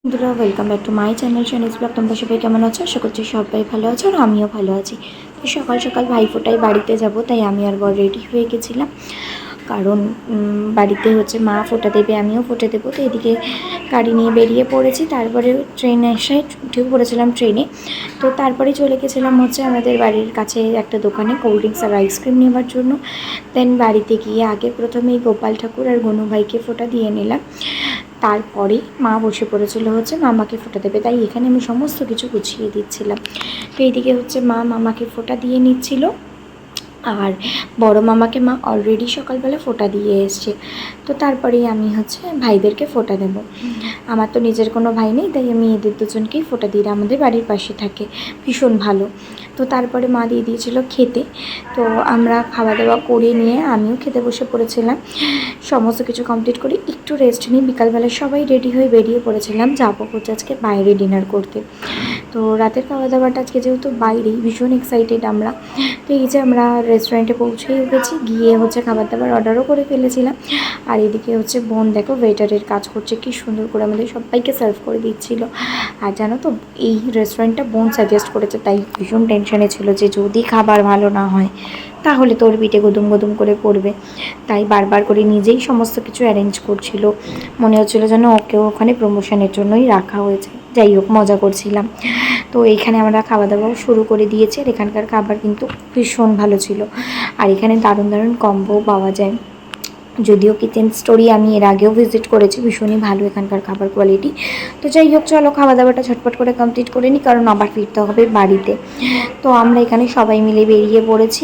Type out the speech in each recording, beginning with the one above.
বন্ধুরা welcome back to my channel Shani's blog. তোমরা সবাই কেমন আছো? আশা করছি সবাই ভালো আছো আর আমিও ভালো আছি। তো সকাল সকাল ভাইফোঁটায় বাড়িতে যাব, তাই আমি আর বর রেডি হয়ে গেছিলাম। কারণ বাড়িতে হচ্ছে মা ফোঁটা দেবে, আমিও ফোঁটা দেবো। তো এদিকে গাড়ি নিয়ে বেরিয়ে পড়েছি। তারপরে ট্রেনে এসে উঠেও পড়েছিলাম ট্রেনে। তো তারপরে চলে গেছিলাম হচ্ছে আমাদের বাড়ির কাছে একটা দোকানে কোল্ড ড্রিঙ্কস আর আইসক্রিম নেওয়ার জন্য। দেন বাড়িতে গিয়ে আগে প্রথমেই গোপাল ঠাকুর আর গনু ভাইকে ফোঁটা দিয়ে নিলাম। তারপরে মা বসে পড়েছিল হচ্ছে মামাকে ফোঁটা দেবে, তাই এখানে আমি সমস্ত কিছু গুছিয়ে দিচ্ছিলাম। তো এইদিকে হচ্ছে মা মামাকে ফোঁটা দিয়ে নিচ্ছিল, আর বড় মামাকে মা অলরেডি সকালবেলা ফোঁটা দিয়ে এসছে। তো তারপরেই আমি হচ্ছে ভাইদেরকে ফোঁটা দেবো। আমার তো নিজের কোনো ভাই নেই, তাই আমি এদের দুজনকেই ফোঁটা দিই। আমাদের বাড়ির পাশে থাকে, ভীষণ ভালো। তো তারপরে মা দিয়ে দিয়েছিল খেতে। তো আমরা খাওয়া দাওয়া করে নিয়ে আমিও খেতে বসে পড়েছিলাম। সমস্ত কিছু কমপ্লিট করে একটু রেস্ট নিই। বিকালবেলা সবাই রেডি হয়ে বেরিয়ে পড়েছিলাম, যাবো হচ্ছে আজকে বাইরে ডিনার করতে। তো রাতের খাওয়া দাওয়াটা আজকে যেহেতু বাইরেই, ভীষণ এক্সাইটেড আমরা। তো এই যে আমরা রেস্টুরেন্টে পৌঁছেই গেছি, গিয়ে হচ্ছে খাবার দাবার অর্ডারও করে ফেলেছিলাম। আর এদিকে হচ্ছে বোন দেখো ওয়েটারের কাজ করছে, কি সুন্দর করে আমাদের সবাইকে সার্ভ করে দিচ্ছিল। আর জানো তো, এই রেস্টুরেন্টটা বোন সাজেস্ট করেছে, তাই ভীষণ টেনশনে ছিল যে যদি খাবার ভালো না হয় তাহলে তোর পিঠে গদুম গদুম করে পড়বে। তাই বারবার করে নিজেই সমস্ত কিছু অ্যারেঞ্জ করছিল। মনে হচ্ছিল যেন ওকেও ওখানে প্রমোশনের জন্যই রাখা হয়েছে। যাই হোক, মজা করছিলাম। তো এইখানে আমরা খাওয়া দাওয়াও শুরু করে দিয়েছি। আর এখানকার খাবার কিন্তু ভীষণ ভালো ছিল। আর এখানে দারুণ দারুণ কম্বো পাওয়া যায়। যদিও কিচেন স্টোরি আমি এর আগেও ভিজিট করেছি, ভীষণই ভালো এখানকার খাবার কোয়ালিটি। তো যাই হোক, চলো খাওয়া দাওয়াটা ঝটপট করে কমপ্লিট করে নিই, কারণ আবার ফিরতে হবে বাড়িতে। তো আমরা এখানে সবাই মিলে বেরিয়ে পড়েছি,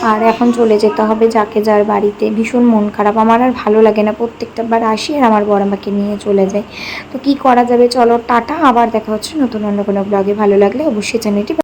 আর এখন চলে যেতে হবে যাকে যার বাড়িতে। ভীষণ মন খারাপ, আমার আর ভালো লাগে না। প্রত্যেকটা বার আসি আর আমার বর আমাকে নিয়ে চলে যায়। তো কি করা যাবে, চলো টাটা, আবার দেখা হচ্ছে নতুন অন্য কোনো ব্লগে। ভালো লাগলে অবশ্যই চ্যানেলটি